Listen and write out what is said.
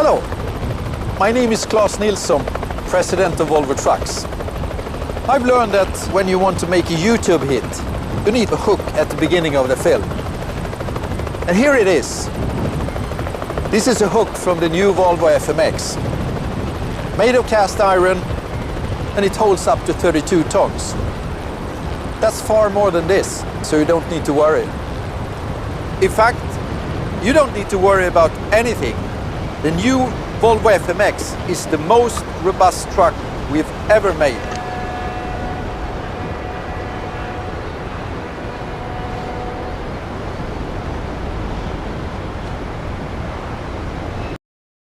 Hello, my name is Claes Nilsson, President of Volvo Trucks. I've learned that when you want to make a YouTube hit, you need a hook at the beginning of the film. And here it is. This is a hook from the new Volvo FMX. Made of cast iron, and it holds up to 32 tons. That's far more than this, so you don't need to worry. In fact, you don't need to worry about anything. The new Volvo FMX is the most robust truck we've ever made.